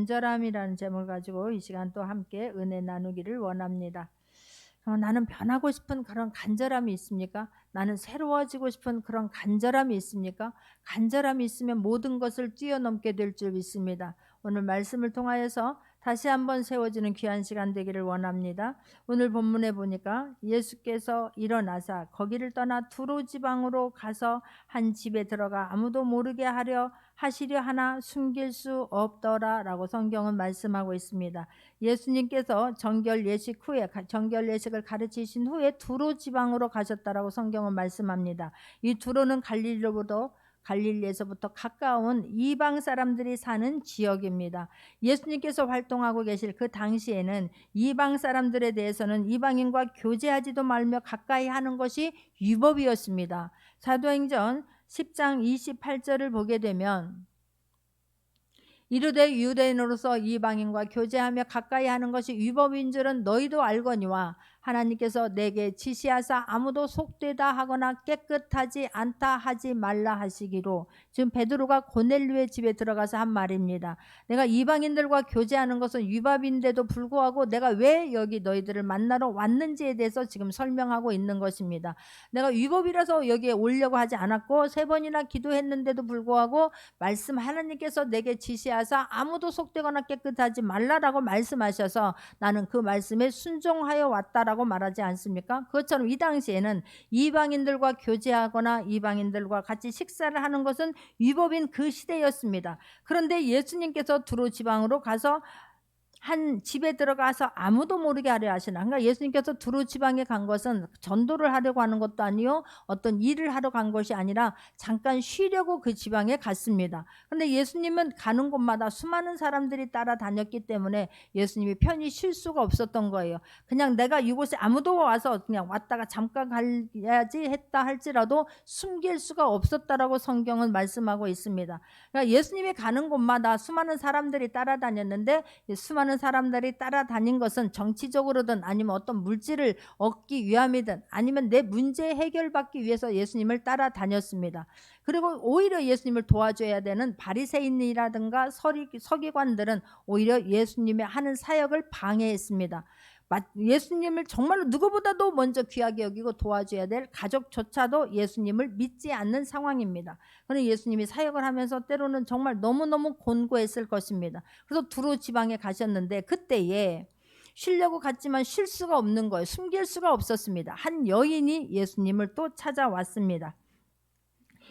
간절함이라는 제목을 가지고 이 시간 또 함께 은혜 나누기를 원합니다. 나는 변하고 싶은 그런 간절함이 있습니까? 나는 새로워지고 싶은 그런 간절함이 있습니까? 간절함이 있으면 모든 것을 뛰어넘게 될 줄 믿습니다. 오늘 말씀을 통하여서 다시 한번 세워지는 귀한 시간 되기를 원합니다. 오늘 본문에 보니까 예수께서 일어나사 거기를 떠나 두로 지방으로 가서 한 집에 들어가 아무도 모르게 하시려 하나 숨길 수 없더라라고 성경은 말씀하고 있습니다. 예수님께서 정결 예식을 가르치신 후에 두로 지방으로 가셨다라고 성경은 말씀합니다. 이 두로는 갈릴리에서부터 가까운 이방 사람들이 사는 지역입니다. 예수님께서 활동하고 계실 그 당시에는 이방 사람들에 대해서는 이방인과 교제하지도 말며 가까이 하는 것이 위법이었습니다. 사도행전 10장 28절을 보게 되면 이르되 유대인으로서 이방인과 교제하며 가까이 하는 것이 위법인 줄은 너희도 알거니와 하나님께서 내게 지시하사 아무도 속되다 하거나 깨끗하지 않다 하지 말라 하시기로, 지금 베드로가 고넬료의 집에 들어가서 한 말입니다. 내가 이방인들과 교제하는 것은 위법인데도 불구하고 내가 왜 여기 너희들을 만나러 왔는지에 대해서 지금 설명하고 있는 것입니다. 내가 위법이라서 여기에 오려고 하지 않았고 3번이나 기도했는데도 불구하고 하나님께서 내게 지시하사 아무도 속되거나 깨끗하지 말라라고 말씀하셔서 나는 그 말씀에 순종하여 왔다라고 말하지 않습니까? 그것처럼 이 당시에는 이방인들과 교제하거나 이방인들과 같이 식사를 하는 것은 위법인 그 시대였습니다. 그런데 예수님께서 두로 지방으로 가서 한 집에 들어가서 아무도 모르게 하려 하시나. 그러니까 예수님께서 두로 지방에 간 것은 전도를 하려고 하는 것도 아니요, 어떤 일을 하러 간 것이 아니라 잠깐 쉬려고 그 지방에 갔습니다. 그런데 예수님은 가는 곳마다 수많은 사람들이 따라다녔기 때문에 예수님이 편히 쉴 수가 없었던 거예요. 그냥 내가 이곳에 아무도 와서 그냥 왔다가 잠깐 가야지 했다 할지라도 숨길 수가 없었다라고 성경은 말씀하고 있습니다. 그러니까 예수님이 가는 곳마다 수많은 사람들이 따라다녔는데, 수많은 사람들이 따라다닌 것은 정치적으로든 아니면 어떤 물질을 얻기 위함이든 아니면 내 문제 해결받기 위해서 예수님을 따라다녔습니다. 그리고 오히려 예수님을 도와줘야 되는 바리새인이라든가 서기관들은 오히려 예수님의 하는 사역을 방해했습니다. 예수님을 정말로 누구보다도 먼저 귀하게 여기고 도와줘야 될 가족조차도 예수님을 믿지 않는 상황입니다. 그런데 예수님이 사역을 하면서 때로는 정말 너무너무 곤고했을 것입니다. 그래서 두로 지방에 가셨는데 그때에 쉬려고 갔지만 쉴 수가 없는 거예요. 숨길 수가 없었습니다. 한 여인이 예수님을 또 찾아왔습니다.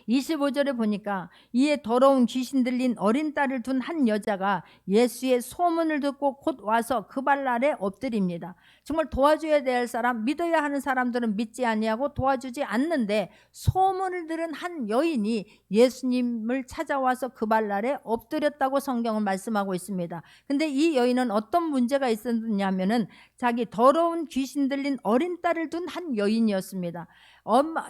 25절에 보니까 이에 더러운 귀신 들린 어린 딸을 둔 한 여자가 예수의 소문을 듣고 곧 와서 그 발 아래 엎드립니다. 정말 도와줘야 될 사람, 믿어야 하는 사람들은 믿지 아니하고 도와주지 않는데, 소문을 들은 한 여인이 예수님을 찾아와서 그 발 아래 엎드렸다고 성경은 말씀하고 있습니다. 근데 이 여인은 어떤 문제가 있었냐면은 자기 더러운 귀신 들린 어린 딸을 둔 한 여인이었습니다.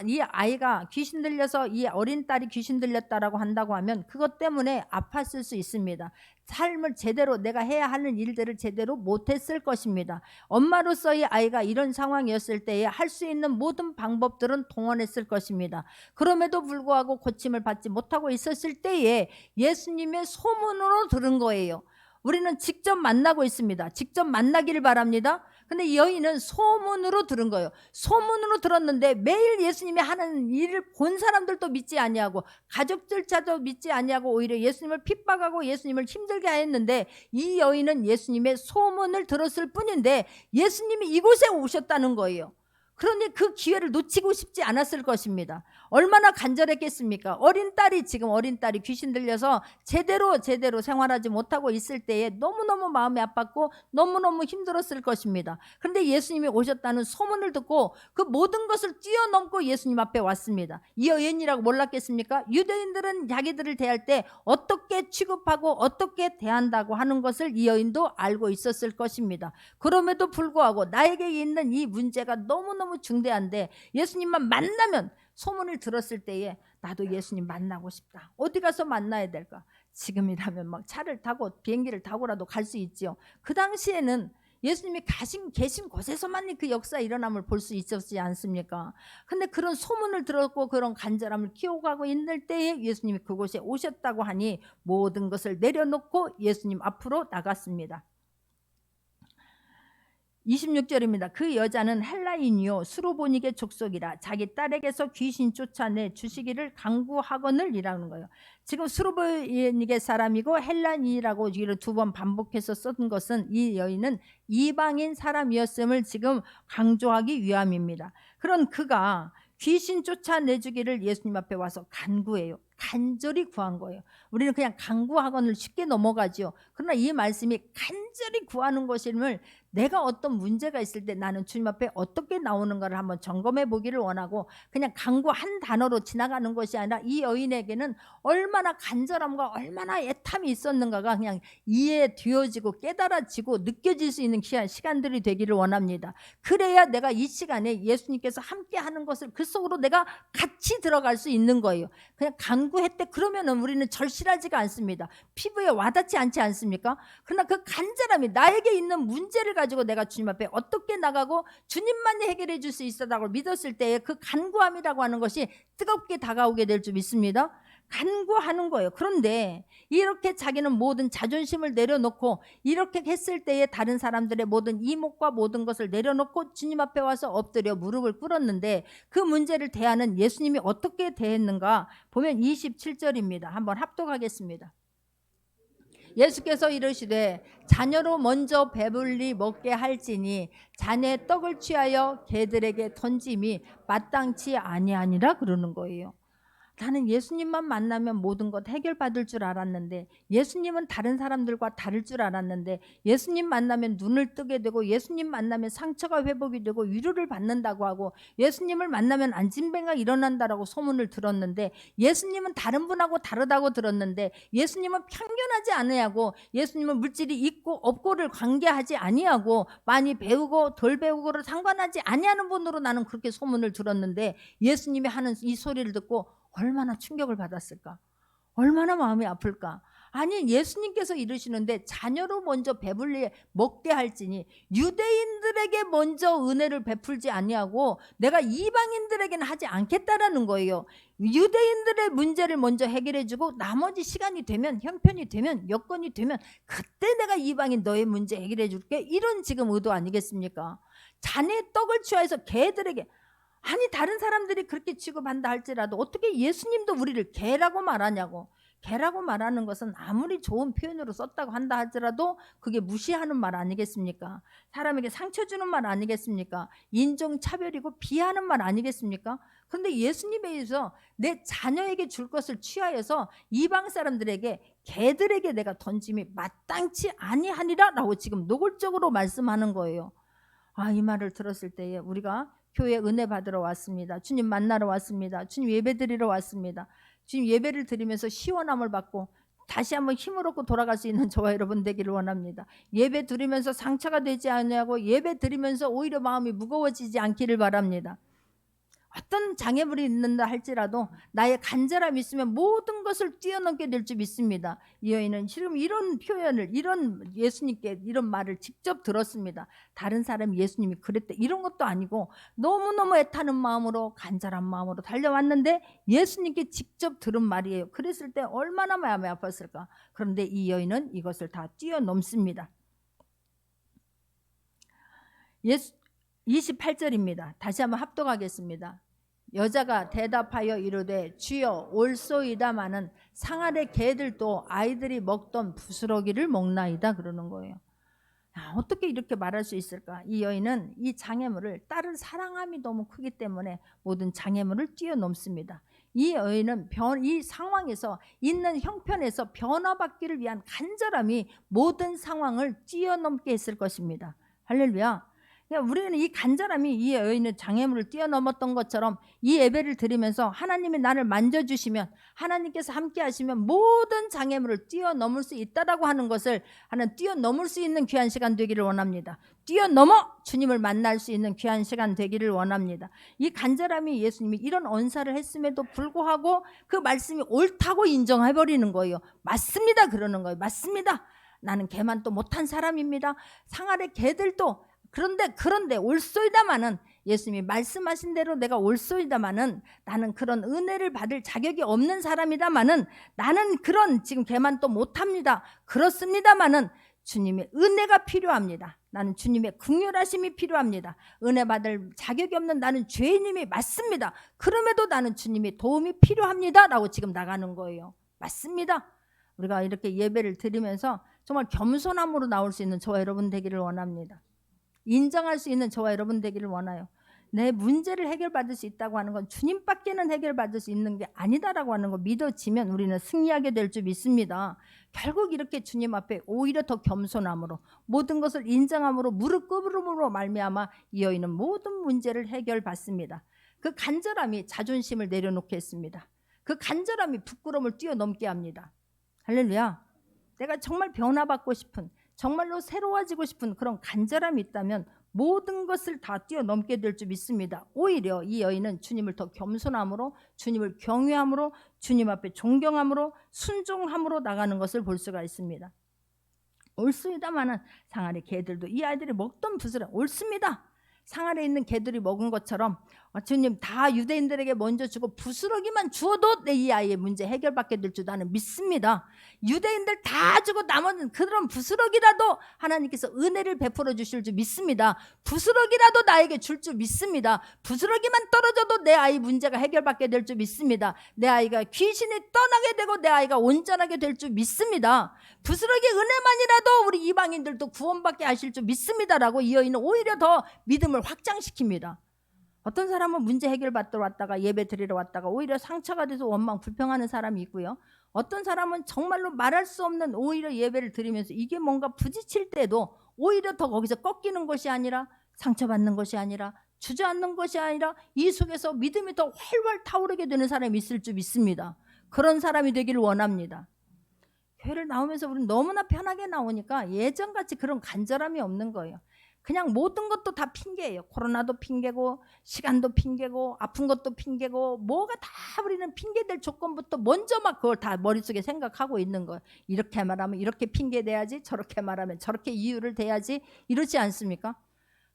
이 아이가 귀신 들려서 이 어린 딸이 귀신 들렸다라고 한다고 하면 그것 때문에 아팠을 수 있습니다. 삶을 제대로, 내가 해야 하는 일들을 제대로 못했을 것입니다. 엄마로서 이 아이가 이런 상황이었을 때에 할 수 있는 모든 방법들은 동원했을 것입니다. 그럼에도 불구하고 고침을 받지 못하고 있었을 때에 예수님의 소문으로 들은 거예요. 우리는 직접 만나고 있습니다. 직접 만나기를 바랍니다. 근데 이 여인은 소문으로 들은 거예요. 소문으로 들었는데 매일 예수님이 하는 일을 본 사람들도 믿지 아니하고 가족들조차도 믿지 아니하고 오히려 예수님을 핍박하고 예수님을 힘들게 했는데, 이 여인은 예수님의 소문을 들었을 뿐인데 예수님이 이곳에 오셨다는 거예요. 그러니 그 기회를 놓치고 싶지 않았을 것입니다. 얼마나 간절했겠습니까? 어린 딸이 귀신 들려서 제대로 생활하지 못하고 있을 때에 너무너무 마음이 아팠고 너무너무 힘들었을 것입니다. 그런데 예수님이 오셨다는 소문을 듣고 그 모든 것을 뛰어넘고 예수님 앞에 왔습니다. 이 여인이라고 몰랐겠습니까? 유대인들은 자기들을 대할 때 어떻게 취급하고 어떻게 대한다고 하는 것을 이 여인도 알고 있었을 것입니다. 그럼에도 불구하고 나에게 있는 이 문제가 너무너무 중대한데 예수님만 만나면, 소문을 들었을 때에 나도 예수님 만나고 싶다. 어디 가서 만나야 될까? 지금이라면 막 차를 타고 비행기를 타고라도 갈 수 있지요. 그 당시에는 예수님이 계신 곳에서만 그 역사 일어남을 볼 수 있었지 않습니까? 근데 그런 소문을 들었고 그런 간절함을 키워가고 있는 때에 예수님이 그곳에 오셨다고 하니 모든 것을 내려놓고 예수님 앞으로 나갔습니다. 26절입니다. 그 여자는 헬라인이요 수로보닉의 족속이라 자기 딸에게서 귀신 쫓아내 주시기를 간구하거늘 이라는 거예요. 지금 수로보닉의 사람이고 헬라인이라고 이를 두 번 반복해서 쓴 것은 이 여인은 이방인 사람이었음을 지금 강조하기 위함입니다. 그런 그가 귀신 쫓아내주기를 예수님 앞에 와서 간구해요. 간절히 구한 거예요. 우리는 그냥 간구하거늘 쉽게 넘어가죠. 그러나 이 말씀이 간절히 구하는 것임을 내가 어떤 문제가 있을 때 나는 주님 앞에 어떻게 나오는가를 한번 점검해 보기를 원하고 그냥 간구 한 단어로 지나가는 것이 아니라 이 여인에게는 얼마나 간절함과 얼마나 애탐이 있었는가가 그냥 이해되어지고 깨달아지고 느껴질 수 있는 시간들이 되기를 원합니다. 그래야 내가 이 시간에 예수님께서 함께 하는 것을 그 속으로 내가 같이 들어갈 수 있는 거예요. 그냥 간구했대 그러면은 우리는 절실하지가 않습니다. 피부에 와닿지 않지 않습니까? 그러나 그 간절함이 나에게 있는 문제를 가지고 내가 주님 앞에 어떻게 나가고 주님만이 해결해 줄 수 있다고 믿었을 때에 그 간구함이라고 하는 것이 뜨겁게 다가오게 될 줄 믿습니다. 간구하는 거예요. 그런데 이렇게 자기는 모든 자존심을 내려놓고 이렇게 했을 때에 다른 사람들의 모든 이목과 모든 것을 내려놓고 주님 앞에 와서 엎드려 무릎을 꿇었는데 그 문제를 대하는 예수님이 어떻게 대했는가 보면 27절입니다. 한번 합독하겠습니다. 예수께서 이르시되 자녀로 먼저 배불리 먹게 할지니 자네 떡을 취하여 개들에게 던짐이 마땅치 아니하니라 그러는 거예요. 나는 예수님만 만나면 모든 것 해결받을 줄 알았는데 예수님은 다른 사람들과 다를 줄 알았는데 예수님 만나면 눈을 뜨게 되고 예수님 만나면 상처가 회복이 되고 위로를 받는다고 하고 예수님을 만나면 안진뱅이가 일어난다라고 소문을 들었는데 예수님은 다른 분하고 다르다고 들었는데 예수님은 편견하지 아니하고 예수님은 물질이 있고 없고를 관계하지 아니하고 많이 배우고 덜 배우고를 상관하지 아니하는 분으로 나는 그렇게 소문을 들었는데 예수님이 하는 이 소리를 듣고 얼마나 충격을 받았을까? 얼마나 마음이 아플까? 아니 예수님께서 이르시는데 자녀로 먼저 배불리 먹게 할지니 유대인들에게 먼저 은혜를 베풀지 아니하고 내가 이방인들에게는 하지 않겠다라는 거예요. 유대인들의 문제를 먼저 해결해 주고 나머지 시간이 되면 형편이 되면 여건이 되면 그때 내가 이방인 너의 문제 해결해 줄게 이런 지금 의도 아니겠습니까? 자네 떡을 취하여서 개들에게 아니 다른 사람들이 그렇게 취급한다 할지라도 어떻게 예수님도 우리를 개라고 말하냐고. 개라고 말하는 것은 아무리 좋은 표현으로 썼다고 한다 할지라도 그게 무시하는 말 아니겠습니까? 사람에게 상처 주는 말 아니겠습니까? 인종차별이고 비하는 말 아니겠습니까? 그런데 예수님에 의해서 내 자녀에게 줄 것을 취하여서 이방 사람들에게 개들에게 내가 던짐이 마땅치 아니하니라 라고 지금 노골적으로 말씀하는 거예요. 이 말을 들었을 때에 우리가 교회 은혜 받으러 왔습니다. 주님 만나러 왔습니다. 주님 예배 드리러 왔습니다. 주님 예배를 드리면서 시원함을 받고 다시 한번 힘을 얻고 돌아갈 수 있는 저와 여러분 되기를 원합니다. 예배 드리면서 상처가 되지 않냐고 예배 드리면서 오히려 마음이 무거워지지 않기를 바랍니다. 어떤 장애물이 있는다 할지라도 나의 간절함이 있으면 모든 것을 뛰어넘게 될 줄 믿습니다. 이 여인은 지금 이런 표현을 이런 예수님께 이런 말을 직접 들었습니다. 다른 사람 예수님이 그랬대 이런 것도 아니고 너무너무 애타는 마음으로 간절한 마음으로 달려왔는데 예수님께 직접 들은 말이에요. 그랬을 때 얼마나 마음이 아팠을까. 그런데 이 여인은 이것을 다 뛰어넘습니다. 28절입니다. 다시 한번 합독하겠습니다. 여자가 대답하여 이르되 주여 올소이다마는 상아래 개들도 아이들이 먹던 부스러기를 먹나이다 그러는 거예요. 어떻게 이렇게 말할 수 있을까? 이 여인은 이 장애물을 딸을 사랑함이 너무 크기 때문에 모든 장애물을 뛰어넘습니다. 이 여인은 이 상황에서 있는 형편에서 변화받기를 위한 간절함이 모든 상황을 뛰어넘게 했을 것입니다. 할렐루야. 우리는 이 간절함이 이 여인의 장애물을 뛰어넘었던 것처럼 이 예배를 드리면서 하나님이 나를 만져주시면 하나님께서 함께 하시면 모든 장애물을 뛰어넘을 수 있다라고 하는 것을 하나님 뛰어넘을 수 있는 귀한 시간 되기를 원합니다. 뛰어넘어 주님을 만날 수 있는 귀한 시간 되기를 원합니다. 이 간절함이 예수님이 이런 언사를 했음에도 불구하고 그 말씀이 옳다고 인정해버리는 거예요. 맞습니다 그러는 거예요. 맞습니다. 나는 개만 또 못한 사람입니다. 상아래 개들도 그런데 올소이다마는 예수님이 말씀하신 대로 내가 올소이다마는 나는 그런 은혜를 받을 자격이 없는 사람이다마는 나는 그런 지금 개만 또 못합니다. 그렇습니다마는 주님의 은혜가 필요합니다. 나는 주님의 긍휼하심이 필요합니다. 은혜 받을 자격이 없는 나는 죄인임이 맞습니다. 그럼에도 나는 주님의 도움이 필요합니다 라고 지금 나가는 거예요. 맞습니다. 우리가 이렇게 예배를 드리면서 정말 겸손함으로 나올 수 있는 저와 여러분 되기를 원합니다. 인정할 수 있는 저와 여러분 되기를 원해요. 내 문제를 해결받을 수 있다고 하는 건 주님밖에는 해결받을 수 있는 게 아니다라고 하는 거 믿어지면 우리는 승리하게 될 줄 믿습니다. 결국 이렇게 주님 앞에 오히려 더 겸손함으로 모든 것을 인정함으로 무릎 꿇음으로 말미암아 이 여인은 모든 문제를 해결받습니다. 그 간절함이 자존심을 내려놓게 했습니다. 그 간절함이 부끄러움을 뛰어넘게 합니다. 할렐루야. 내가 정말 변화받고 싶은, 정말로 새로워지고 싶은 그런 간절함이 있다면 모든 것을 다 뛰어넘게 될 줄 믿습니다. 오히려 이 여인은 주님을 더 겸손함으로, 주님을 경외함으로, 주님 앞에 존경함으로, 순종함으로 나가는 것을 볼 수가 있습니다. 옳습니다마는 상아리 개들도 이 아이들이 먹던 부스러 옳습니다. 상아리에 있는 개들이 먹은 것처럼 주님 다 유대인들에게 먼저 주고 부스러기만 주어도 내 이 아이의 문제 해결받게 될 줄 나는 믿습니다. 유대인들 다 주고 나머지는 그런 부스러기라도 하나님께서 은혜를 베풀어 주실 줄 믿습니다. 부스러기라도 나에게 줄 줄 믿습니다. 부스러기만 떨어져도 내 아이 문제가 해결받게 될 줄 믿습니다. 내 아이가 귀신이 떠나게 되고 내 아이가 온전하게 될 줄 믿습니다. 부스러기 은혜만이라도 우리 이방인들도 구원받게 하실 줄 믿습니다라고 이 여인은 오히려 더 믿음을 확장시킵니다. 어떤 사람은 문제 해결받으러 왔다가 예배 드리러 왔다가 오히려 상처가 돼서 원망 불평하는 사람이 있고요. 어떤 사람은 정말로 말할 수 없는 오히려 예배를 드리면서 이게 뭔가 부딪힐 때도 오히려 더 거기서 꺾이는 것이 아니라 상처받는 것이 아니라 주저앉는 것이 아니라 이 속에서 믿음이 더 활활 타오르게 되는 사람이 있을 줄 믿습니다. 그런 사람이 되기를 원합니다. 교회를 나오면서 우리는 너무나 편하게 나오니까 예전같이 그런 간절함이 없는 거예요. 그냥 모든 것도 다 핑계예요. 코로나도 핑계고 시간도 핑계고 아픈 것도 핑계고 뭐가 다 우리는 핑계될 조건부터 먼저 막 그걸 다 머릿속에 생각하고 있는 거예요. 이렇게 말하면 이렇게 핑계대야지, 저렇게 말하면 저렇게 이유를 대야지, 이러지 않습니까?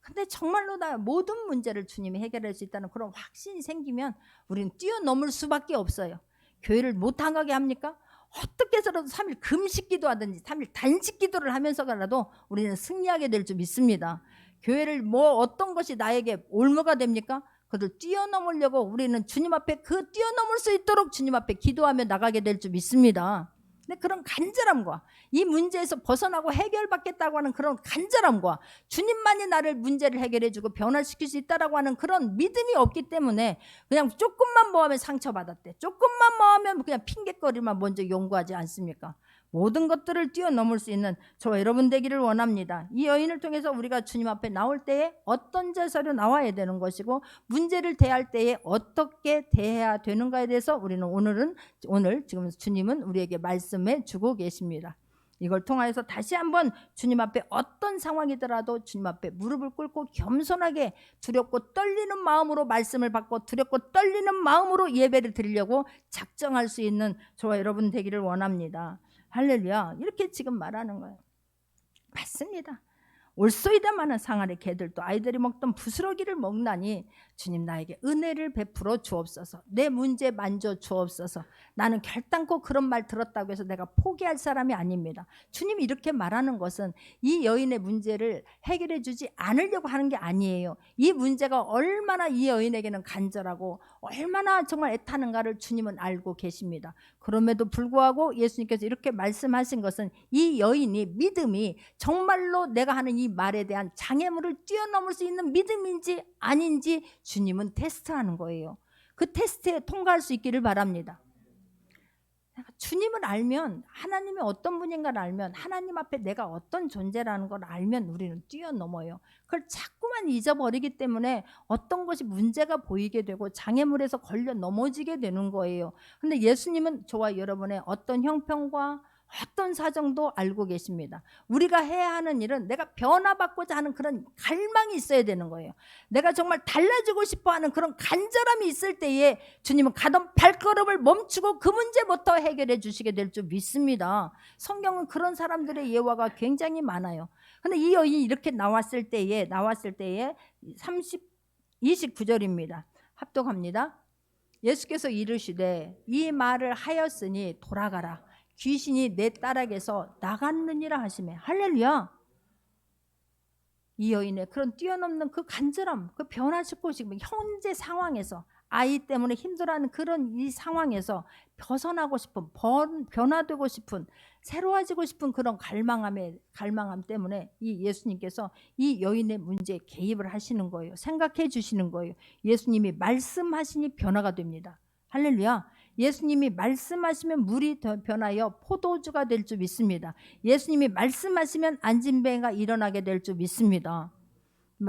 근데 정말로 다 모든 문제를 주님이 해결할 수 있다는 그런 확신이 생기면 우리는 뛰어넘을 수밖에 없어요. 교회를 못 나가게 합니까? 어떻게 해서라도 3일 금식 기도하든지 3일 단식 기도를 하면서라도 우리는 승리하게 될 줄 믿습니다. 교회를 뭐 어떤 것이 나에게 올무가 됩니까? 그들 뛰어넘으려고 우리는 주님 앞에 그 뛰어넘을 수 있도록 주님 앞에 기도하며 나가게 될 줄 믿습니다. 근데 그런 간절함과 이 문제에서 벗어나고 해결받겠다고 하는 그런 간절함과 주님만이 나를 문제를 해결해주고 변화시킬 수 있다라고 하는 그런 믿음이 없기 때문에 그냥 조금만 뭐하면 상처받았대, 조금만 뭐하면 그냥 핑계거리만 먼저 연구하지 않습니까? 모든 것들을 뛰어넘을 수 있는 저와 여러분 되기를 원합니다. 이 여인을 통해서 우리가 주님 앞에 나올 때에 어떤 자세로 나와야 되는 것이고 문제를 대할 때에 어떻게 대해야 되는가에 대해서 우리는 오늘 지금 주님은 우리에게 말씀해 주고 계십니다. 이걸 통하여서 다시 한번 주님 앞에 어떤 상황이더라도 주님 앞에 무릎을 꿇고 겸손하게 두렵고 떨리는 마음으로 말씀을 받고 두렵고 떨리는 마음으로 예배를 드리려고 작정할 수 있는 저와 여러분 되기를 원합니다. 할렐루야. 이렇게 지금 말하는 거예요. 맞습니다. 올소이다마는 상아리 개들도 아이들이 먹던 부스러기를 먹나니 주님 나에게 은혜를 베풀어 주옵소서. 내 문제 만져 주옵소서. 나는 결단코 그런 말 들었다고 해서 내가 포기할 사람이 아닙니다. 주님이 이렇게 말하는 것은 이 여인의 문제를 해결해 주지 않으려고 하는 게 아니에요. 이 문제가 얼마나 이 여인에게는 간절하고 얼마나 정말 애타는가를 주님은 알고 계십니다. 그럼에도 불구하고 예수님께서 이렇게 말씀하신 것은 이 여인이 믿음이 정말로 내가 하는 이 말에 대한 장애물을 뛰어넘을 수 있는 믿음인지 아닌지 주님은 테스트하는 거예요. 그 테스트에 통과할 수 있기를 바랍니다. 주님을 알면, 하나님이 어떤 분인가를 알면, 하나님 앞에 내가 어떤 존재라는 걸 알면 우리는 뛰어넘어요. 그걸 자꾸만 잊어버리기 때문에 어떤 것이 문제가 보이게 되고 장애물에서 걸려 넘어지게 되는 거예요. 근데 예수님은 저와 여러분의 어떤 형편과 어떤 사정도 알고 계십니다. 우리가 해야 하는 일은 내가 변화받고자 하는 그런 갈망이 있어야 되는 거예요. 내가 정말 달라지고 싶어 하는 그런 간절함이 있을 때에 주님은 가던 발걸음을 멈추고 그 문제부터 해결해 주시게 될 줄 믿습니다. 성경은 그런 사람들의 예화가 굉장히 많아요. 근데 이 여인이 이렇게 나왔을 때에 29절입니다. 합독합니다. 예수께서 이르시되 이 말을 하였으니 돌아가라. 귀신이 내 딸에게서 나갔느니라 하시매. 할렐루야. 이 여인의 그런 뛰어넘는 그 간절함, 그 변화시키고 싶은 현재 상황에서 아이 때문에 힘들어하는 그런 이 상황에서 벗어나고 싶은, 변화되고 싶은, 새로워지고 싶은 그런 갈망함 때문에 이 예수님께서 이 여인의 문제에 개입을 하시는 거예요. 생각해 주시는 거예요. 예수님이 말씀하시니 변화가 됩니다. 할렐루야. 예수님이 말씀하시면 물이 변하여 포도주가 될 줄 믿습니다. 예수님이 말씀하시면 안진뱅이가 일어나게 될 줄 믿습니다.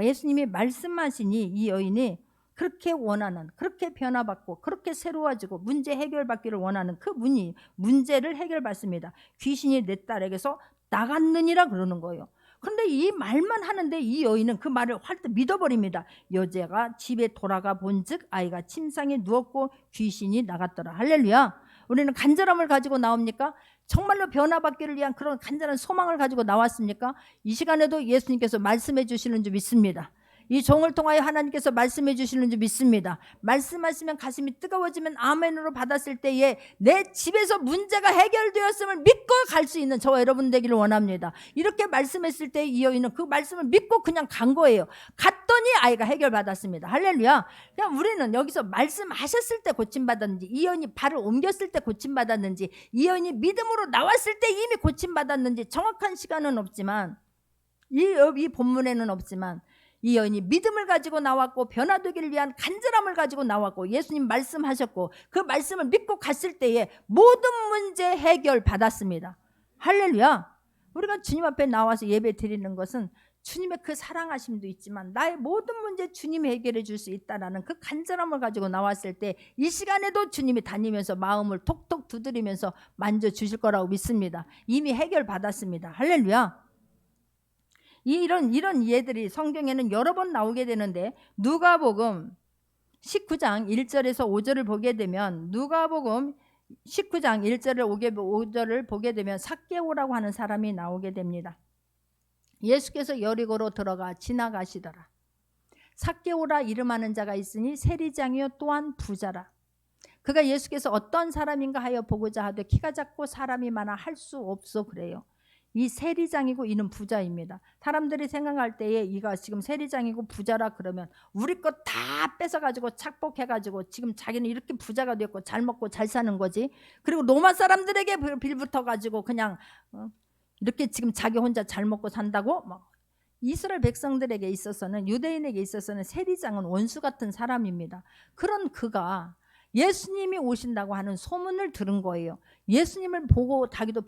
예수님이 말씀하시니 이 여인이 그렇게 원하는, 그렇게 변화받고 그렇게 새로워지고 문제 해결받기를 원하는 그 문제를 해결받습니다. 귀신이 내 딸에게서 나갔느니라 그러는 거예요. 그런데 이 말만 하는데 이 여인은 그 말을 활떡 믿어버립니다. 여자가 집에 돌아가 본즉 아이가 침상에 누웠고 귀신이 나갔더라. 할렐루야. 우리는 간절함을 가지고 나옵니까? 정말로 변화받기를 위한 그런 간절한 소망을 가지고 나왔습니까? 이 시간에도 예수님께서 말씀해 주시는 줄 믿습니다. 이 종을 통하여 하나님께서 말씀해 주시는 줄 믿습니다. 말씀하시면 가슴이 뜨거워지면 아멘으로 받았을 때에 내 집에서 문제가 해결되었음을 믿고 갈 수 있는 저와 여러분 되기를 원합니다. 이렇게 말씀했을 때 이 여인은 그 말씀을 믿고 그냥 간 거예요. 갔더니 아이가 해결받았습니다. 할렐루야. 그냥 우리는 여기서 말씀하셨을 때 고침받았는지, 이 여인이 발을 옮겼을 때 고침받았는지, 이 여인이 믿음으로 나왔을 때 이미 고침받았는지 정확한 시간은 없지만, 이 본문에는 없지만 이 여인이 믿음을 가지고 나왔고 변화되기를 위한 간절함을 가지고 나왔고 예수님 말씀하셨고 그 말씀을 믿고 갔을 때에 모든 문제 해결 받았습니다. 할렐루야. 우리가 주님 앞에 나와서 예배 드리는 것은 주님의 그 사랑하심도 있지만 나의 모든 문제 주님이 해결해 줄 수 있다라는 그 간절함을 가지고 나왔을 때 이 시간에도 주님이 다니면서 마음을 톡톡 두드리면서 만져주실 거라고 믿습니다. 이미 해결 받았습니다. 할렐루야. 이런 예들이 성경에는 여러 번 나오게 되는데 누가복음 19장 1절에서 5절을 보게 되면 누가복음 19장 1절을 5절을 보게 되면 삭개오라고 하는 사람이 나오게 됩니다. 예수께서 여리고로 들어가 지나가시더라. 삭개오라 이름하는 자가 있으니 세리장이요 또한 부자라. 그가 예수께서 어떤 사람인가 하여 보고자 하되 키가 작고 사람이 많아 할 수 없어 그래요. 이 세리장이고 이는 부자입니다. 사람들이 생각할 때에 이가 지금 세리장이고 부자라 그러면 우리 것 다 뺏어가지고 착복해가지고 지금 자기는 이렇게 부자가 됐고 잘 먹고 잘 사는 거지. 그리고 로마 사람들에게 빌붙어가지고 그냥 이렇게 지금 자기 혼자 잘 먹고 산다고. 이스라엘 백성들에게 있어서는, 유대인에게 있어서는 세리장은 원수 같은 사람입니다. 그런 그가 예수님이 오신다고 하는 소문을 들은 거예요. 예수님을 보고 자기도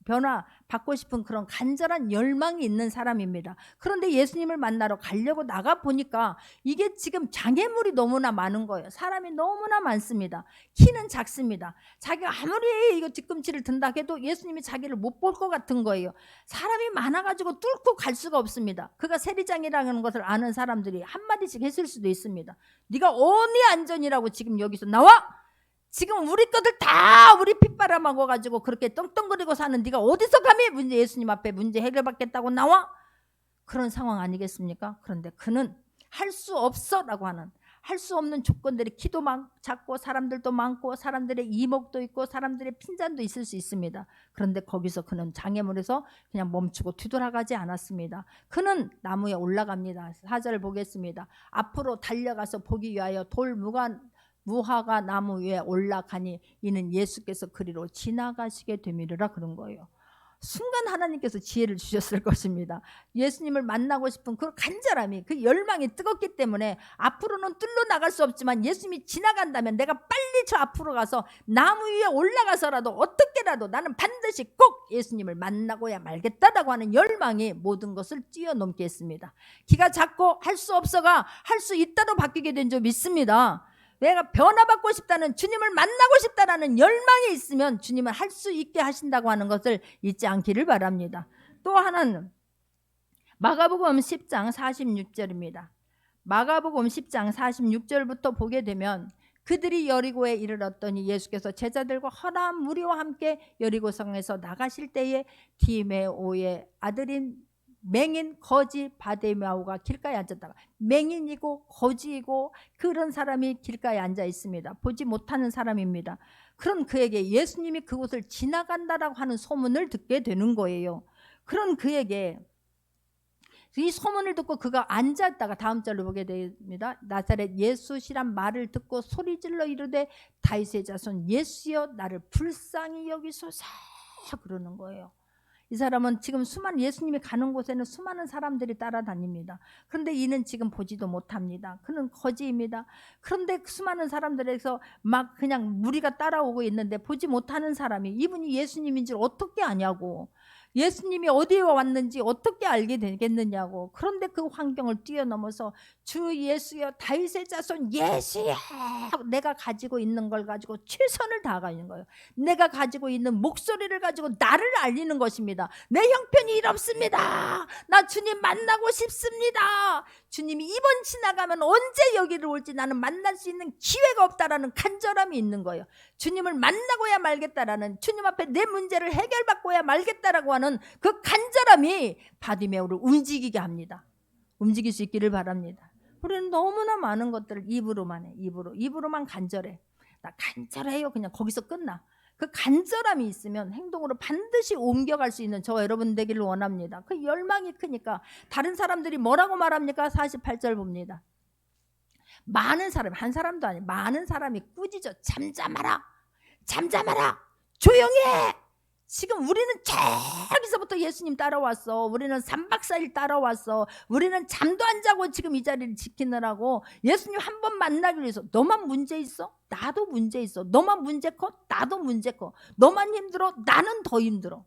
변화받고 싶은 그런 간절한 열망이 있는 사람입니다. 그런데 예수님을 만나러 가려고 나가 보니까 이게 지금 장애물이 너무나 많은 거예요. 사람이 너무나 많습니다. 키는 작습니다. 자기가 아무리 이거 뒤꿈치를 든다 해도 예수님이 자기를 못 볼 것 같은 거예요. 사람이 많아가지고 뚫고 갈 수가 없습니다. 그가 세리장이라는 것을 아는 사람들이 한마디씩 했을 수도 있습니다. 네가 어디 안전이라고 지금 여기서 나와? 지금 우리 것들 다 우리 핏바람 먹어가지고 그렇게 떵떵거리고 사는 네가 어디서 감히 예수님 앞에 문제 해결받겠다고 나와? 그런 상황 아니겠습니까? 그런데 그는 할 수 없어 라고 하는, 할 수 없는 조건들이, 키도 작고 사람들도 많고 사람들의 이목도 있고 사람들의 핀잔도 있을 수 있습니다. 그런데 거기서 그는 장애물에서 그냥 멈추고 뒤돌아가지 않았습니다. 그는 나무에 올라갑니다. 4절을 보겠습니다. 앞으로 달려가서 보기 위하여 무화과 나무 위에 올라가니 이는 예수께서 그리로 지나가시게 되미르라 그런 거예요. 순간 하나님께서 지혜를 주셨을 것입니다. 예수님을 만나고 싶은 그 간절함이, 그 열망이 뜨겁기 때문에 앞으로는 뚫려 나갈 수 없지만 예수님이 지나간다면 내가 빨리 저 앞으로 가서 나무 위에 올라가서라도 어떻게라도 나는 반드시 꼭 예수님을 만나고야 말겠다라고 하는 열망이 모든 것을 뛰어넘게 했습니다. 키가 작고 할 수 없어가 할 수 있다로 바뀌게 된 줄 믿습니다. 내가 변화받고 싶다는, 주님을 만나고 싶다라는 열망이 있으면 주님은 할 수 있게 하신다고 하는 것을 잊지 않기를 바랍니다. 또 하나는 마가복음 10장 46절입니다. 마가복음 10장 46절부터 보게 되면 그들이 여리고에 이르렀더니 예수께서 제자들과 허다한 무리와 함께 여리고성에서 나가실 때에 디메오의 아들인 맹인 거지 바데메오가 길가에 앉았다가, 맹인이고 거지이고 그런 사람이 길가에 앉아 있습니다. 보지 못하는 사람입니다. 그런 그에게 예수님이 그곳을 지나간다라고 하는 소문을 듣게 되는 거예요. 그런 그에게 이 소문을 듣고 그가 앉았다가 다음 절로 보게 됩니다. 나사렛 예수시란 말을 듣고 소리질러 이르되 다윗의 자손 예수여 나를 불쌍히 여기소서 그러는 거예요. 이 사람은 지금 수많은, 예수님이 가는 곳에는 수많은 사람들이 따라다닙니다. 그런데 이는 지금 보지도 못합니다. 그는 거지입니다. 그런데 수많은 사람들에서 막 그냥 무리가 따라오고 있는데 보지 못하는 사람이 이분이 예수님인 줄 어떻게 아냐고, 예수님이 어디에 왔는지 어떻게 알게 되겠느냐고. 그런데 그 환경을 뛰어넘어서 주 예수여 다윗의 자손 예수여, 내가 가지고 있는 걸 가지고 최선을 다하는 거예요. 내가 가지고 있는 목소리를 가지고 나를 알리는 것입니다. 내 형편이 이렇습니다. 나 주님 만나고 싶습니다. 주님이 이번 지나가면 언제 여기를 올지 나는 만날 수 있는 기회가 없다라는 간절함이 있는 거예요. 주님을 만나고야 말겠다라는, 주님 앞에 내 문제를 해결받고야 말겠다라고 하는 그 간절함이 바디메오를 움직이게 합니다. 움직일 수 있기를 바랍니다. 우리는 너무나 많은 것들을 입으로만 해. 입으로만 간절해. 나 간절해요. 그냥 거기서 끝나. 그 간절함이 있으면 행동으로 반드시 옮겨갈 수 있는 저와 여러분 되기를 원합니다. 그 열망이 크니까 다른 사람들이 뭐라고 말합니까? 48절 봅니다. 많은 사람, 한 사람도 아니고 많은 사람이 꾸짖어. 잠잠하라, 잠잠하라, 조용히 해. 지금 우리는 저기서부터 예수님 따라왔어. 우리는 3박 4일 따라왔어. 우리는 잠도 안 자고 지금 이 자리를 지키느라고 예수님 한 번 만나기 위해서. 너만 문제 있어? 나도 문제 있어. 너만 문제 커? 나도 문제 커. 너만 힘들어? 나는 더 힘들어.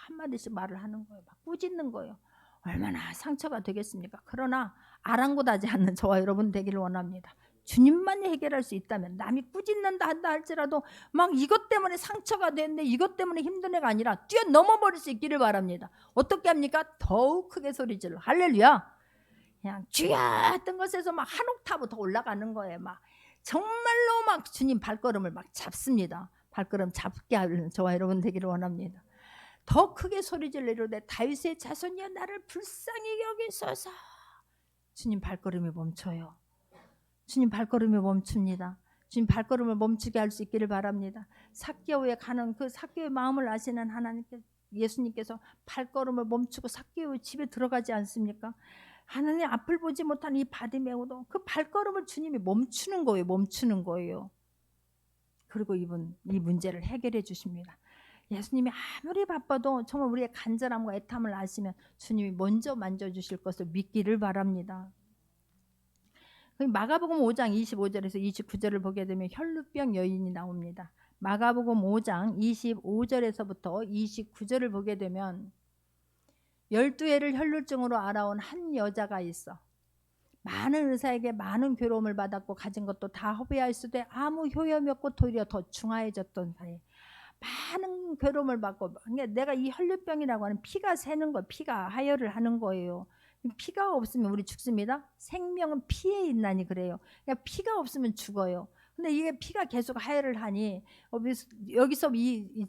한마디씩 말을 하는 거예요. 막 꾸짖는 거예요. 얼마나 상처가 되겠습니까? 그러나 아랑곳하지 않는 저와 여러분 되기를 원합니다. 주님만이 해결할 수 있다면, 남이 꾸짖는다 한다 할지라도 막 이것 때문에 상처가 됐는데 이것 때문에 힘든 애가 아니라 뛰어넘어 버릴 수 있기를 바랍니다. 어떻게 합니까? 더욱 크게 소리질러. 할렐루야. 그냥 주여 했던 것에서 막 한 옥타브 더 올라가는 거예요. 막 정말로 막 주님 발걸음을 막 잡습니다. 발걸음 잡게 하는 저와 여러분 되기를 원합니다. 더 크게 소리질러 이르되 다윗의 자손이여 나를 불쌍히 여기소서. 주님 발걸음이 멈춰요. 주님 발걸음이 멈춥니다. 주님 발걸음을 멈추게 할 수 있기를 바랍니다. 삭개오에 가는 그 삭개오의 마음을 아시는 하나님께, 예수님께서 발걸음을 멈추고 삭개오의 집에 들어가지 않습니까? 하나님 앞을 보지 못한 이 바디메오도 그 발걸음을 주님이 멈추는 거예요. 멈추는 거예요. 그리고 이분 이 문제를 해결해 주십니다. 예수님이 아무리 바빠도 정말 우리의 간절함과 애탐을 아시면 주님이 먼저 만져주실 것을 믿기를 바랍니다. 마가복음 5장 25절에서 29절을 보게 되면 혈루병 여인이 나옵니다. 마가복음 5장 25절에서부터 29절을 보게 되면 12해를 혈루증으로 알아온 한 여자가 있어. 많은 의사에게 많은 괴로움을 받았고 가진 것도 다 허비하였으되 아무 효험이 없고 도리어 더 중하해졌던 사이. 많은 괴로움을 받고, 내가 이 혈루병이라고 하는 피가 새는 거, 피가 하혈을 하는 거예요. 피가 없으면 우리 죽습니다. 생명은 피에 있나니 그래요. 그러니까 피가 없으면 죽어요. 근데 이게 피가 계속 하혈을 하니 여기서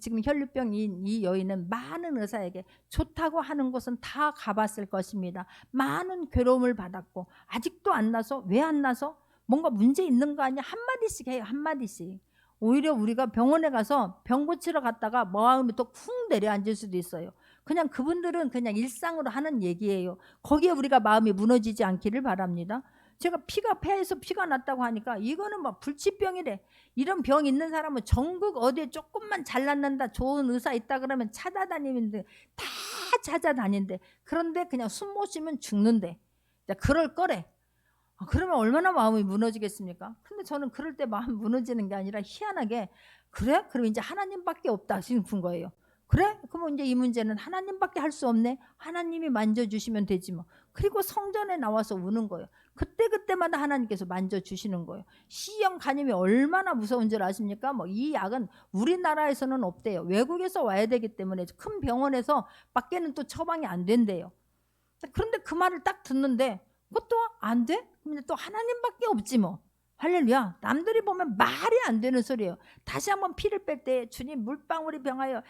지금 혈루병인 이 여인은 많은 의사에게 좋다고 하는 곳은 다 가봤을 것입니다. 많은 괴로움을 받았고 아직도 안 나서, 왜 안 나서? 뭔가 문제 있는 거 아니야? 한마디씩 해요. 한마디씩. 오히려 우리가 병원에 가서 병 고치러 갔다가 마음이 또 쿵 내려앉을 수도 있어요. 그냥 그분들은 그냥 일상으로 하는 얘기예요. 거기에 우리가 마음이 무너지지 않기를 바랍니다. 제가 폐에서 피가 났다고 하니까 이거는 뭐 불치병이래. 이런 병 있는 사람은 전국 어디에 조금만 잘났는다, 좋은 의사 있다 그러면 찾아다니는데 다 찾아다닌대. 그런데 그냥 숨 못 쉬면 죽는데. 그럴 거래. 그러면 얼마나 마음이 무너지겠습니까? 근데 저는 그럴 때 마음 무너지는 게 아니라 희한하게, 그래? 그럼 이제 하나님밖에 없다 싶은 거예요. 그래? 그러면 이제 이 문제는 하나님밖에 할 수 없네. 하나님이 만져주시면 되지 뭐. 그리고 성전에 나와서 우는 거예요. 그때마다 하나님께서 만져주시는 거예요. C형 간염이 얼마나 무서운 줄 아십니까? 이 약은 우리나라에서는 없대요. 외국에서 와야 되기 때문에 큰 병원에서 밖에는 또 처방이 안 된대요. 그런데 그 말을 딱 듣는데 그것도 안 돼? 근데 또 하나님밖에 없지 뭐. 할렐루야. 남들이 보면 말이 안 되는 소리예요. 다시 한번 피를 뺄 때 주님 물방울이 병하여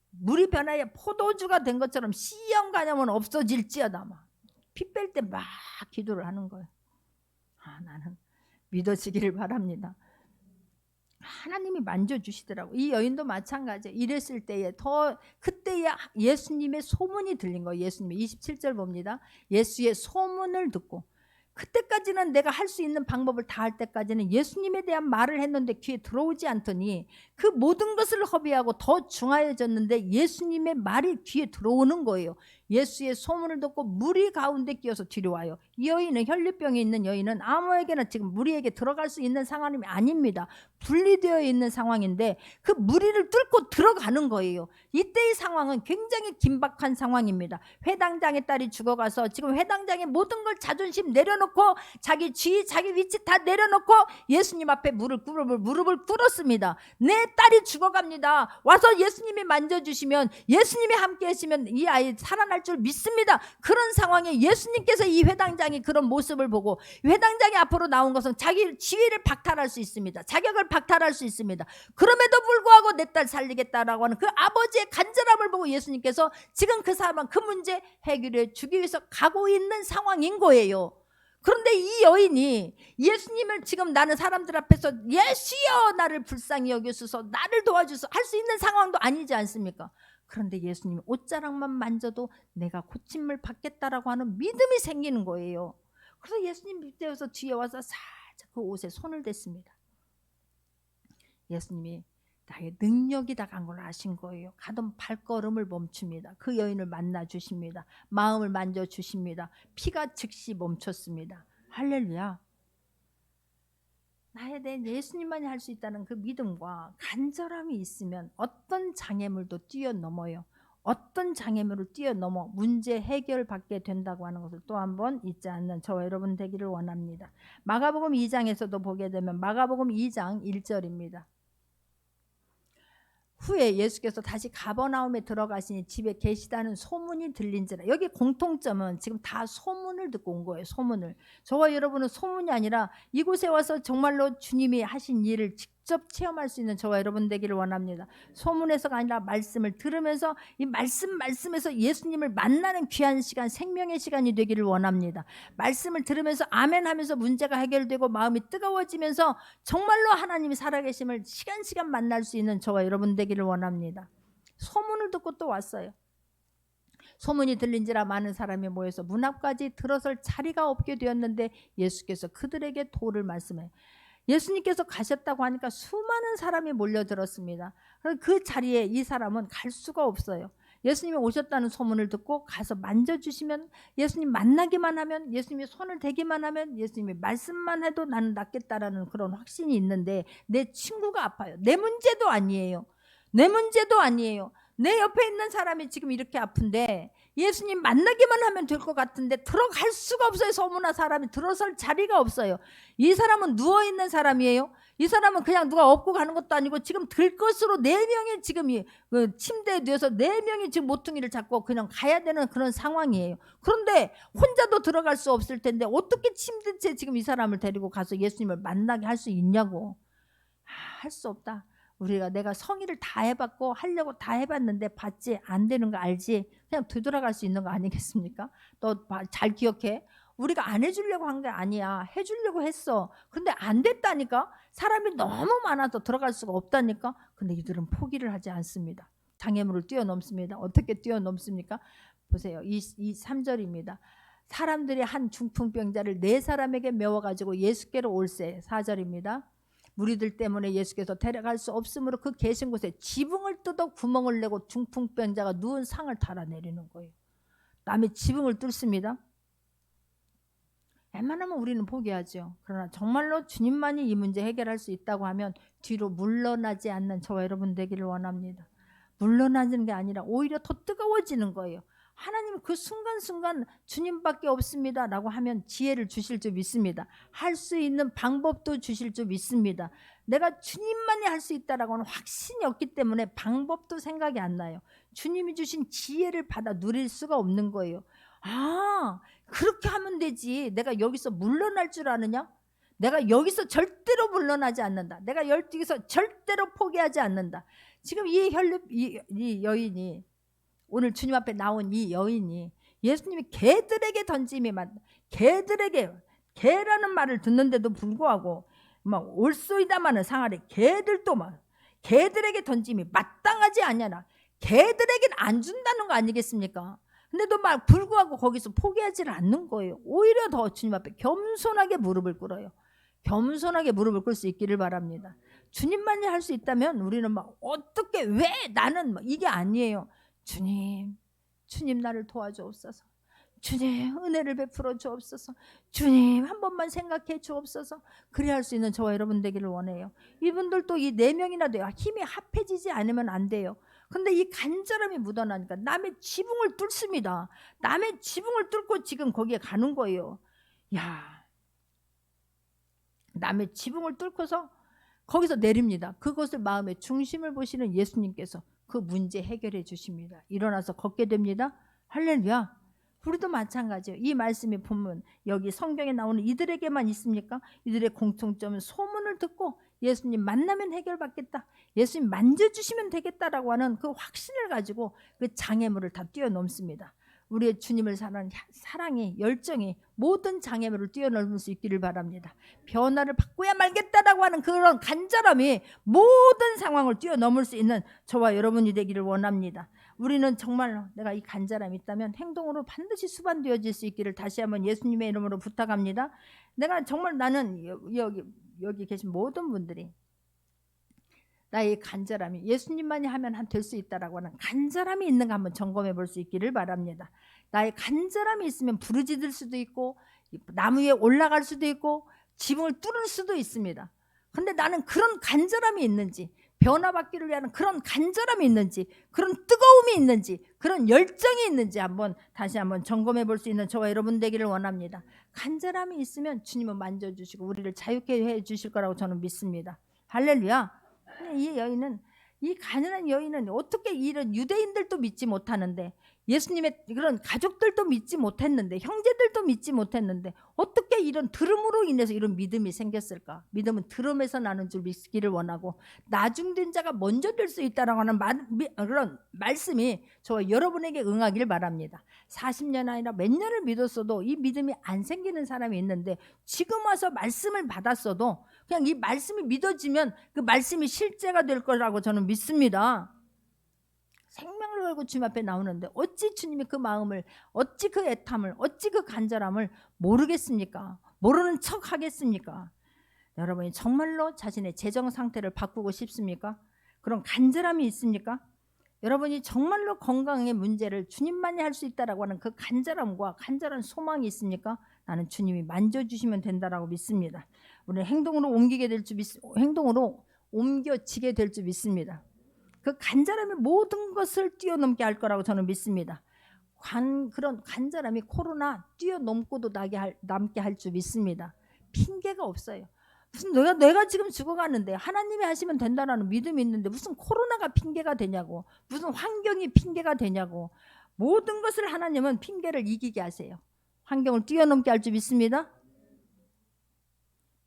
물이 변하여 포도주가 된 것처럼 C형 간염은 없어질지어다. 피 뺄 때 막 기도를 하는 거예요. 나는 믿어지기를 바랍니다. 하나님이 만져주시더라고. 이 여인도 마찬가지예요. 이랬을 때에 그때에 예수님의 소문이 들린 거예요. 예수님의 27절 봅니다. 예수의 소문을 듣고, 그때까지는 내가 할 수 있는 방법을 다 할 때까지는 예수님에 대한 말을 했는데 귀에 들어오지 않더니 그 모든 것을 허비하고 더 중하여졌는데 예수님의 말이 귀에 들어오는 거예요. 예수의 소문을 듣고 무리 가운데 끼어서 뒤로 와요. 이 여인은, 혈류병이 있는 여인은 아무에게나 지금 무리에게 들어갈 수 있는 상황이 아닙니다. 분리되어 있는 상황인데 그 무리를 뚫고 들어가는 거예요. 이때의 상황은 굉장히 긴박한 상황입니다. 회당장의 딸이 죽어가서 지금 회당장의 모든 걸 자존심 내려놓고 자기 지위, 자기 위치 다 내려놓고 예수님 앞에 무릎을 꿇었습니다. 내 딸이 죽어갑니다. 와서 예수님이 만져주시면, 예수님이 함께 하시면 이 아이 살아날 줄 믿습니다. 그런 상황에 예수님께서 이 회당장이 그런 모습을 보고, 회당장이 앞으로 나온 것은 자기 지위를 박탈할 수 있습니다. 자격을 박탈할 수 있습니다. 그럼에도 불구하고 내 딸 살리겠다라고 하는 그 아버지의 간절함을 보고 예수님께서 지금 그 사람, 그 문제 해결해 주기 위해서 가고 있는 상황인 거예요. 그런데 이 여인이 예수님을 지금 나는 사람들 앞에서 예수여 나를 불쌍히 여기소서, 나를 도와주소서 할 수 있는 상황도 아니지 않습니까? 그런데 예수님이 옷자락만 만져도 내가 고침을 받겠다라고 하는 믿음이 생기는 거예요. 그래서 예수님 밑에서 뒤에 와서 살짝 그 옷에 손을 댔습니다. 예수님이 나의 능력이 다 간 걸 아신 거예요. 가던 발걸음을 멈춥니다. 그 여인을 만나 주십니다. 마음을 만져 주십니다. 피가 즉시 멈췄습니다. 할렐루야. 나에 대해 예수님만이 할 수 있다는 그 믿음과 간절함이 있으면 어떤 장애물도 뛰어넘어요. 어떤 장애물을 뛰어넘어 문제 해결받게 된다고 하는 것을 또 한 번 잊지 않는 저와 여러분 되기를 원합니다. 마가복음 2장에서도 보게 되면 마가복음 2장 1절입니다. 후에 예수께서 다시 가버나움에 들어가시니 집에 계시다는 소문이 들린지라. 여기 공통점은 지금 다 소문을 듣고 온 거예요. 소문을. 저와 여러분은 소문이 아니라 이곳에 와서 정말로 주님이 하신 일을 직접 체험할 수 있는 저와 여러분 되기를 원합니다. 소문에서가 아니라 말씀을 들으면서 이 말씀에서 예수님을 만나는 귀한 시간, 생명의 시간이 되기를 원합니다. 말씀을 들으면서 아멘 하면서 문제가 해결되고 마음이 뜨거워지면서 정말로 하나님이 살아계심을 시간 만날 수 있는 저와 여러분 되기를 원합니다. 소문을 듣고 또 왔어요. 소문이 들린지라 많은 사람이 모여서 문 앞까지 들어설 자리가 없게 되었는데 예수께서 그들에게 도를 말씀해. 예수님께서 가셨다고 하니까 수많은 사람이 몰려들었습니다. 그 자리에 이 사람은 갈 수가 없어요. 예수님이 오셨다는 소문을 듣고 가서 만져주시면, 예수님 만나기만 하면, 예수님이 손을 대기만 하면, 예수님이 말씀만 해도 나는 낫겠다라는 그런 확신이 있는데 내 친구가 아파요. 내 문제도 아니에요. 내 문제도 아니에요. 내 옆에 있는 사람이 지금 이렇게 아픈데 예수님 만나기만 하면 될 것 같은데 들어갈 수가 없어요. 소문난 사람이 들어설 자리가 없어요. 이 사람은 누워있는 사람이에요. 이 사람은 그냥 누가 업고 가는 것도 아니고 지금 들 것으로 4명이 지금 침대에 누워서 4명이 지금 모퉁이를 잡고 그냥 가야 되는 그런 상황이에요. 그런데 혼자도 들어갈 수 없을 텐데 어떻게 침대째 지금 이 사람을 데리고 가서 예수님을 만나게 할 수 있냐고. 할 수 없다. 내가 성의를 다 해봤고 하려고 다 해봤는데 받지 안 되는 거 알지? 그냥 되돌아갈 수 있는 거 아니겠습니까? 너 잘 기억해. 우리가 안 해주려고 한 게 아니야. 해주려고 했어. 근데 안 됐다니까. 사람이 너무 많아서 들어갈 수가 없다니까. 근데 이들은 포기를 하지 않습니다. 장애물을 뛰어넘습니다. 어떻게 뛰어넘습니까? 보세요. 이 3절입니다. 사람들이 한 중풍병자를 4사람에게 메워가지고 예수께로 올세. 4절입니다. 무리들 때문에 예수께서 데려갈 수 없으므로 그 계신 곳에 지붕을 뜯어 구멍을 내고 중풍병자가 누운 상을 달아내리는 거예요. 남의 지붕을 뚫습니다. 웬만하면 우리는 포기하죠. 그러나 정말로 주님만이 이 문제 해결할 수 있다고 하면 뒤로 물러나지 않는 저와 여러분 되기를 원합니다. 물러나는 게 아니라 오히려 더 뜨거워지는 거예요. 하나님은 그 순간순간 주님밖에 없습니다 라고 하면 지혜를 주실 줄 믿습니다. 할 수 있는 방법도 주실 줄 믿습니다. 내가 주님만이 할 수 있다라고 하는 확신이 없기 때문에 방법도 생각이 안 나요. 주님이 주신 지혜를 받아 누릴 수가 없는 거예요. 아, 그렇게 하면 되지. 내가 여기서 물러날 줄 아느냐? 내가 여기서 절대로 물러나지 않는다. 내가 여기서 절대로 포기하지 않는다. 지금 이 여인이, 오늘 주님 앞에 나온 이 여인이 예수님이 개들에게 던짐이 개들에게, 개라는 말을 듣는데도 불구하고 막 올소이다마는 상하리, 개들도 막 개들에게 던짐이 마땅하지 않냐나, 개들에게는 안 준다는 거 아니겠습니까? 근데도 막 불구하고 거기서 포기하지를 않는 거예요. 오히려 더 주님 앞에 겸손하게 무릎을 꿇어요. 겸손하게 무릎을 꿇을 수 있기를 바랍니다. 주님만이 할 수 있다면 우리는 막 어떻게, 왜 나는 막 이게 아니에요. 주님, 주님 나를 도와주옵소서. 주님 은혜를 베풀어 주옵소서. 주님 한 번만 생각해 주옵소서. 그래야 할 수 있는 저와 여러분 되기를 원해요. 이분들도 이 4명이나 돼요. 힘이 합해지지 않으면 안 돼요. 근데 이 간절함이 묻어나니까 남의 지붕을 뚫습니다. 남의 지붕을 뚫고 지금 거기에 가는 거예요. 야, 남의 지붕을 뚫고서 거기서 내립니다. 그것을 마음의 중심을 보시는 예수님께서 그 문제 해결해 주십니다. 일어나서 걷게 됩니다. 할렐루야. 우리도 마찬가지예요. 이 말씀이 보면 여기 성경에 나오는 이들에게만 있습니까? 이들의 공통점은 소문을 듣고 예수님 만나면 해결받겠다, 예수님 만져주시면 되겠다라고 하는 그 확신을 가지고 그 장애물을 다 뛰어넘습니다. 우리의 주님을 사랑하는 사랑이, 열정이 모든 장애물을 뛰어넘을 수 있기를 바랍니다. 변화를 바꿔야 말겠다라고 하는 그런 간절함이 모든 상황을 뛰어넘을 수 있는 저와 여러분이 되기를 원합니다. 우리는 정말로 내가 이 간절함이 있다면 행동으로 반드시 수반되어질 수 있기를 다시 한번 예수님의 이름으로 부탁합니다. 내가 정말, 나는 여기 계신 모든 분들이 나의 간절함이 예수님만이 하면 될 수 있다라고 하는 간절함이 있는가 한번 점검해 볼 수 있기를 바랍니다. 나의 간절함이 있으면 부르짖을 수도 있고 나무 위에 올라갈 수도 있고 지붕을 뚫을 수도 있습니다. 근데 나는 그런 간절함이 있는지, 변화받기를 위한 그런 간절함이 있는지, 그런 뜨거움이 있는지, 그런 열정이 있는지 다시 한번 점검해 볼 수 있는 저와 여러분 되기를 원합니다. 간절함이 있으면 주님은 만져주시고 우리를 자유케 해주실 거라고 저는 믿습니다. 할렐루야. 이 가난한 여인은 어떻게 이런 유대인들도 믿지 못하는데, 예수님의 그런 가족들도 믿지 못했는데, 형제들도 믿지 못했는데 어떻게 이런 들음으로 인해서 이런 믿음이 생겼을까? 믿음은 들음에서 나는 줄 믿기를 원하고 나중된 자가 먼저 될 수 있다라고 하는 그런 말씀이 저와 여러분에게 응하기를 바랍니다. 40년 아니라 몇 년을 믿었어도 이 믿음이 안 생기는 사람이 있는데, 지금 와서 말씀을 받았어도 그냥 이 말씀이 믿어지면 그 말씀이 실제가 될 거라고 저는 믿습니다. 생명을 걸고 주님 앞에 나오는데 어찌 주님이 그 마음을, 어찌 그 애탐을, 어찌 그 간절함을 모르겠습니까? 모르는 척 하겠습니까? 여러분이 정말로 자신의 재정 상태를 바꾸고 싶습니까? 그런 간절함이 있습니까? 여러분이 정말로 건강의 문제를 주님만이 할 수 있다라고 하는 그 간절함과 간절한 소망이 있습니까? 나는 주님이 만져주시면 된다라고 믿습니다. 우리는 행동으로 옮겨지게 될 줄 믿습니다. 그 간절함이 모든 것을 뛰어넘게 할 거라고 저는 믿습니다. 그런 간절함이 코로나 뛰어넘고도 남게 할 줄 믿습니다. 핑계가 없어요. 무슨 내가 지금 죽어가는데 하나님이 하시면 된다라는 믿음이 있는데 무슨 코로나가 핑계가 되냐고, 무슨 환경이 핑계가 되냐고. 모든 것을 하나님은 핑계를 이기게 하세요. 환경을 뛰어넘게 할 줄 믿습니다.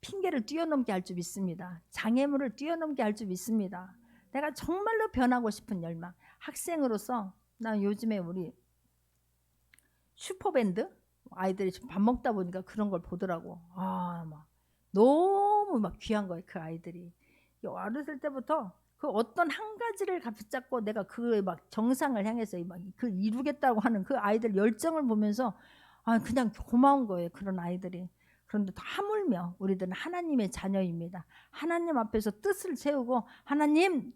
핑계를 뛰어넘게 할 줄 믿습니다. 장애물을 뛰어넘게 할 줄 믿습니다. 내가 정말로 변하고 싶은 열망. 학생으로서 난 요즘에 우리 슈퍼밴드 아이들이 밥 먹다 보니까 그런 걸 보더라고. 막 너무 막 귀한 거예요. 그 아이들이 어렸을 때부터 그 어떤 한 가지를 붙잡고 내가 그 막 정상을 향해서 막 그 이루겠다고 하는 그 아이들 열정을 보면서 그냥 고마운 거예요. 그런 아이들이. 그런데 하물며 우리들은 하나님의 자녀입니다. 하나님 앞에서 뜻을 세우고, 하나님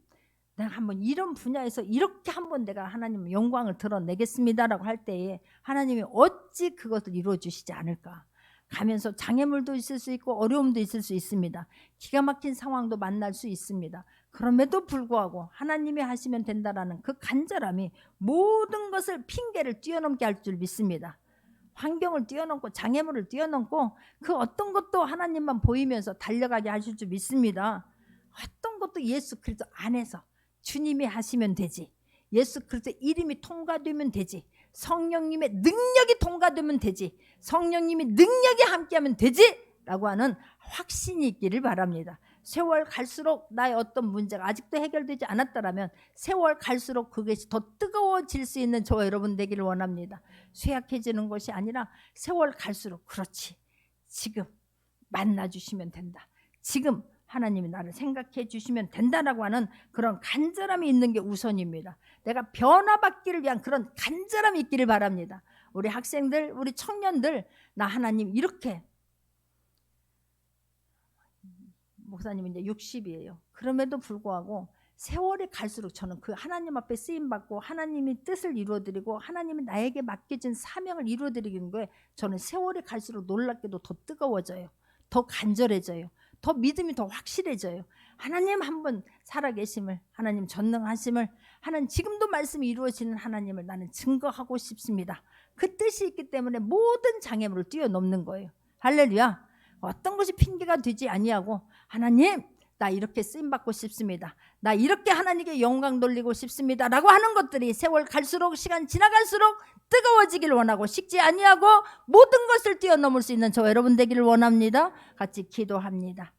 내가 한번 이런 분야에서 이렇게 한번 내가 하나님 영광을 드러내겠습니다라고 할 때에 하나님이 어찌 그것을 이루어 주시지 않을까? 가면서 장애물도 있을 수 있고 어려움도 있을 수 있습니다. 기가 막힌 상황도 만날 수 있습니다. 그럼에도 불구하고 하나님이 하시면 된다라는 그 간절함이 모든 것을 핑계를 뛰어넘게 할 줄 믿습니다. 환경을 뛰어넘고 장애물을 뛰어넘고 그 어떤 것도 하나님만 보이면서 달려가게 하실 줄 믿습니다. 어떤 것도 예수 그리스도 안에서 주님이 하시면 되지. 예수 그리스도 이름이 통과되면 되지. 성령님의 능력이 통과되면 되지. 성령님이 능력이 함께하면 되지 라고 하는 확신이 있기를 바랍니다. 세월 갈수록 나의 어떤 문제가 아직도 해결되지 않았다라면 세월 갈수록 그것이 더 뜨거워질 수 있는 저와 여러분 되기를 원합니다. 쇠약해지는 것이 아니라 세월 갈수록 그렇지, 지금 만나주시면 된다, 지금 하나님이 나를 생각해 주시면 된다라고 하는 그런 간절함이 있는 게 우선입니다. 내가 변화받기를 위한 그런 간절함이 있기를 바랍니다. 우리 학생들, 우리 청년들, 나 하나님 이렇게, 목사님은 이제 60이에요. 그럼에도 불구하고 세월이 갈수록 저는 그 하나님 앞에 쓰임받고 하나님이 뜻을 이루어드리고 하나님이 나에게 맡겨진 사명을 이루어드리는 거에 저는 세월이 갈수록 놀랍게도 더 뜨거워져요. 더 간절해져요. 더 믿음이 더 확실해져요. 하나님 한번 살아계심을, 하나님 전능하심을, 하나님 지금도 말씀이 이루어지는 하나님을 나는 증거하고 싶습니다. 그 뜻이 있기 때문에 모든 장애물을 뛰어넘는 거예요. 할렐루야. 어떤 것이 핑계가 되지 아니하고 하나님 나 이렇게 쓰임받고 싶습니다, 나 이렇게 하나님께 영광 돌리고 싶습니다 라고 하는 것들이 세월 갈수록 시간 지나갈수록 뜨거워지기를 원하고 식지 아니하고 모든 것을 뛰어넘을 수 있는 저 여러분 되기를 원합니다. 같이 기도합니다.